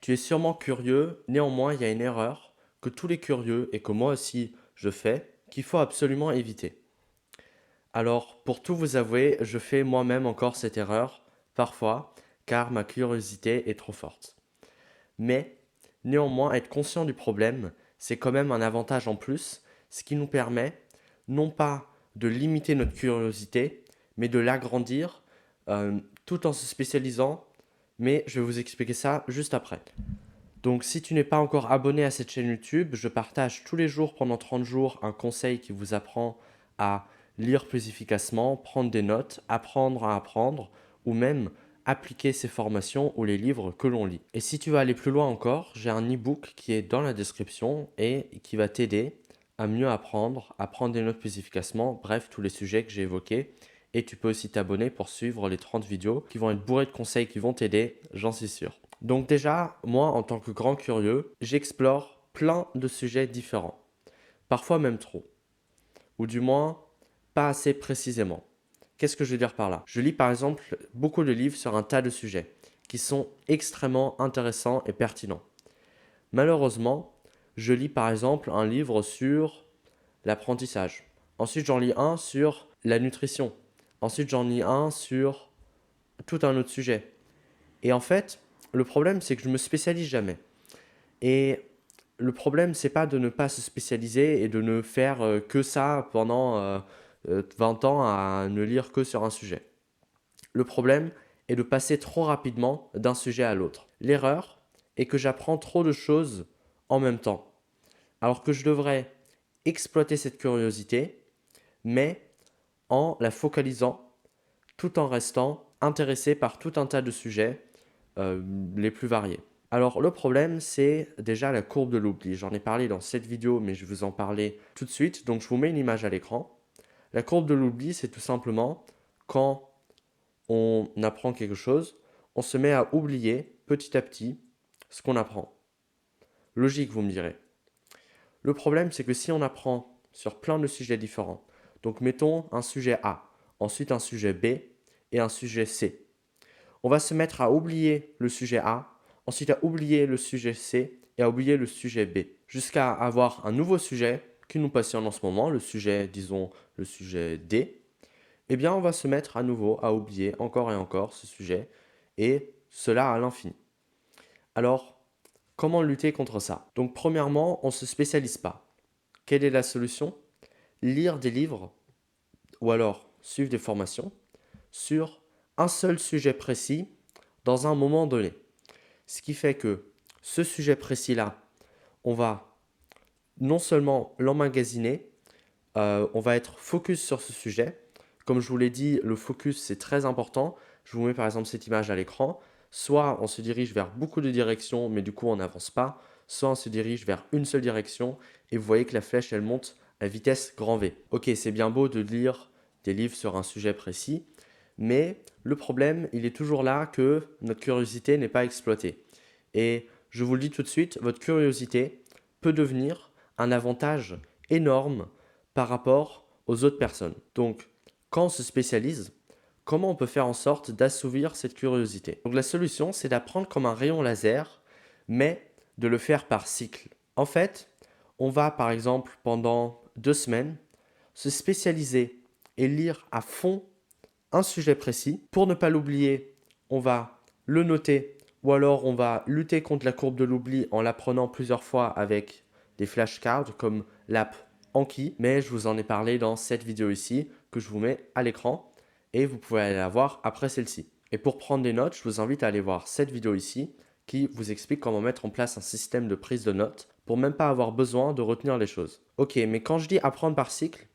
Tu es sûrement curieux, néanmoins il y a une erreur que tous les curieux et que moi aussi je fais, qu'il faut absolument éviter. Alors, pour tout vous avouer, je fais moi-même encore cette erreur, parfois, car ma curiosité est trop forte. Mais, néanmoins, être conscient du problème, c'est quand même un avantage en plus, ce qui nous permet, non pas de limiter notre curiosité, mais de l'agrandir, tout en se spécialisant, mais je vais vous expliquer ça juste après. Donc si tu n'es pas encore abonné à cette chaîne YouTube, je partage tous les jours pendant 30 jours un conseil qui vous apprend à lire plus efficacement, prendre des notes, apprendre à apprendre ou même appliquer ces formations ou les livres que l'on lit. Et si tu veux aller plus loin encore, j'ai un e-book qui est dans la description et qui va t'aider à mieux apprendre, à prendre des notes plus efficacement, bref, tous les sujets que j'ai évoqués. Et tu peux aussi t'abonner pour suivre les 30 vidéos qui vont être bourrées de conseils qui vont t'aider, j'en suis sûr. Donc déjà, moi, en tant que grand curieux, j'explore plein de sujets différents. Parfois même trop. Ou du moins, pas assez précisément. Qu'est-ce que je veux dire par là? Je lis par exemple beaucoup de livres sur un tas de sujets qui sont extrêmement intéressants et pertinents. Malheureusement, je lis par exemple un livre sur l'apprentissage. Ensuite, j'en lis un sur la nutrition. Ensuite, j'en lis un sur tout un autre sujet. Et en fait, le problème, c'est que je me spécialise jamais. Et le problème, c'est pas de ne pas se spécialiser et de ne faire que ça pendant 20 ans à ne lire que sur un sujet. Le problème est de passer trop rapidement d'un sujet à l'autre. L'erreur est que j'apprends trop de choses en même temps, alors que je devrais exploiter cette curiosité, mais en la focalisant tout en restant intéressé par tout un tas de sujets les plus variés. Alors le problème, c'est déjà la courbe de l'oubli. J'en ai parlé dans cette vidéo, mais je vais vous en parler tout de suite. Donc je vous mets une image à l'écran. La courbe de l'oubli, c'est tout simplement quand on apprend quelque chose, on se met à oublier petit à petit ce qu'on apprend. Logique, vous me direz. Le problème, c'est que si on apprend sur plein de sujets différents, donc mettons un sujet A, ensuite un sujet B et un sujet C, on va se mettre à oublier le sujet A, ensuite à oublier le sujet C et à oublier le sujet B, jusqu'à avoir un nouveau sujet qui nous passionne en ce moment, le sujet, disons, le sujet D. Eh bien, on va se mettre à nouveau à oublier encore et encore ce sujet, et cela à l'infini. Alors, comment lutter contre ça? Donc, premièrement, on ne se spécialise pas. Quelle est la solution? Lire des livres ou alors suivre des formations sur un seul sujet précis dans un moment donné. Ce qui fait que ce sujet précis-là, on va non seulement l'emmagasiner, on va être focus sur ce sujet. Comme je vous l'ai dit, le focus, c'est très important. Je vous mets par exemple cette image à l'écran. Soit on se dirige vers beaucoup de directions, mais du coup on n'avance pas. Soit on se dirige vers une seule direction et vous voyez que la flèche, elle monte à vitesse grand V. Ok, c'est bien beau de lire des livres sur un sujet précis, mais le problème, il est toujours là que notre curiosité n'est pas exploitée. Et je vous le dis tout de suite, votre curiosité peut devenir un avantage énorme par rapport aux autres personnes. Donc, quand on se spécialise, comment on peut faire en sorte d'assouvir cette curiosité? Donc la solution, c'est d'apprendre comme un rayon laser, mais de le faire par cycle. En fait, on va par exemple pendant 2 semaines se spécialiser et lire à fond un sujet précis. Pour ne pas l'oublier, on va le noter ou alors on va lutter contre la courbe de l'oubli en l'apprenant plusieurs fois avec des flashcards comme l'app Anki. Mais je vous en ai parlé dans cette vidéo ici que je vous mets à l'écran et vous pouvez aller la voir après celle-ci. Et pour prendre des notes, je vous invite à aller voir cette vidéo ici qui vous explique comment mettre en place un système de prise de notes pour même pas avoir besoin de retenir les choses. Ok, mais quand je dis apprendre par cycle,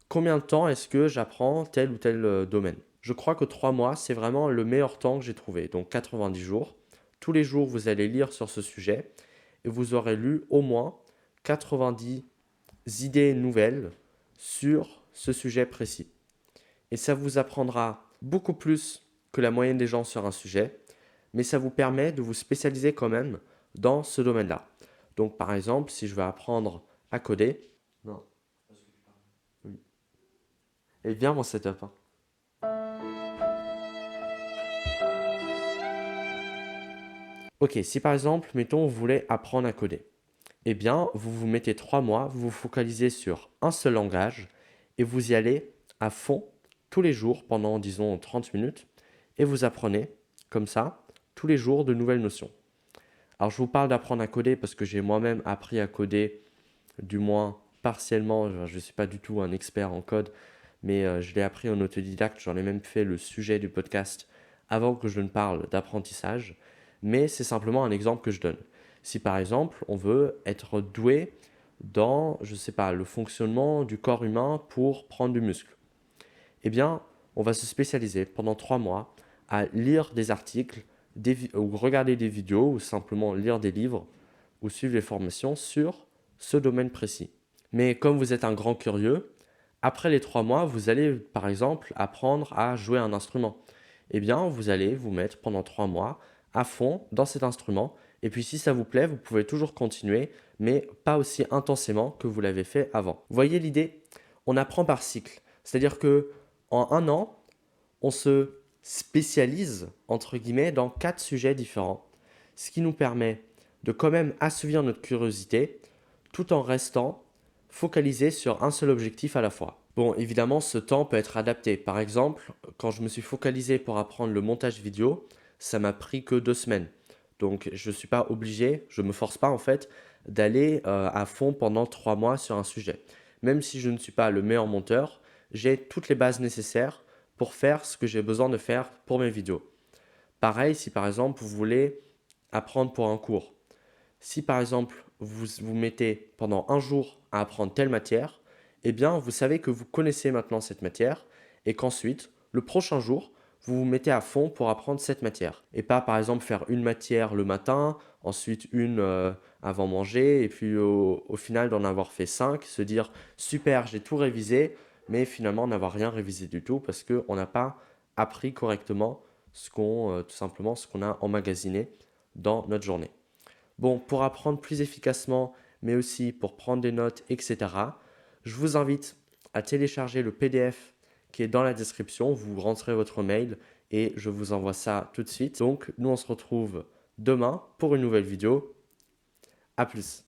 combien de temps est-ce que j'apprends tel ou tel domaine? Je crois que 3 mois, c'est vraiment le meilleur temps que j'ai trouvé. Donc 90 jours. Tous les jours, vous allez lire sur ce sujet et vous aurez lu au moins 90 idées nouvelles sur ce sujet précis. Et ça vous apprendra beaucoup plus que la moyenne des gens sur un sujet, mais ça vous permet de vous spécialiser quand même dans ce domaine-là. Donc par exemple, si je veux apprendre à coder, non, oui. Et bien mon setup, hein. Ok, si par exemple, mettons, vous voulez apprendre à coder, eh bien, vous vous mettez 3 mois, vous vous focalisez sur un seul langage et vous y allez à fond tous les jours pendant, disons, 30 minutes et vous apprenez comme ça tous les jours de nouvelles notions. Alors, je vous parle d'apprendre à coder parce que j'ai moi-même appris à coder, du moins partiellement. Je ne suis pas du tout un expert en code, mais je l'ai appris en autodidacte. J'en ai même fait le sujet du podcast avant que je ne parle d'apprentissage. Mais c'est simplement un exemple que je donne. Si par exemple, on veut être doué dans, je ne sais pas, le fonctionnement du corps humain pour prendre du muscle, eh bien, on va se spécialiser pendant 3 mois à lire des articles, ou regarder des vidéos, ou simplement lire des livres, ou suivre les formations sur ce domaine précis. Mais comme vous êtes un grand curieux, après les 3 mois, vous allez par exemple apprendre à jouer un instrument. Eh bien, vous allez vous mettre pendant 3 mois à fond dans cet instrument. Et puis si ça vous plaît, vous pouvez toujours continuer, mais pas aussi intensément que vous l'avez fait avant. Vous voyez l'idée? On apprend par cycle. C'est-à-dire que en un an, on se spécialise, entre guillemets, dans 4 sujets différents, ce qui nous permet de quand même assouvir notre curiosité tout en restant focalisé sur un seul objectif à la fois. Bon, évidemment, ce temps peut être adapté. Par exemple, quand je me suis focalisé pour apprendre le montage vidéo, ça m'a pris que 2 semaines. Donc, je ne suis pas obligé, je ne me force pas en fait, d'aller à fond pendant 3 mois sur un sujet. Même si je ne suis pas le meilleur monteur, j'ai toutes les bases nécessaires pour faire ce que j'ai besoin de faire pour mes vidéos. Pareil, si par exemple vous voulez apprendre pour un cours. Si par exemple vous vous mettez pendant un jour à apprendre telle matière, eh bien vous savez que vous connaissez maintenant cette matière et qu'ensuite, le prochain jour, vous vous mettez à fond pour apprendre cette matière. Et pas par exemple faire une matière le matin, ensuite une avant manger, et puis au final d'en avoir fait 5, se dire super, j'ai tout révisé, mais finalement n'avoir rien révisé du tout parce qu'on n'a pas appris correctement tout simplement ce qu'on a emmagasiné dans notre journée. Bon, pour apprendre plus efficacement, mais aussi pour prendre des notes, etc., je vous invite à télécharger le PDF qui est dans la description. Vous rentrez votre mail et je vous envoie ça tout de suite. Donc, nous, on se retrouve demain pour une nouvelle vidéo. À plus.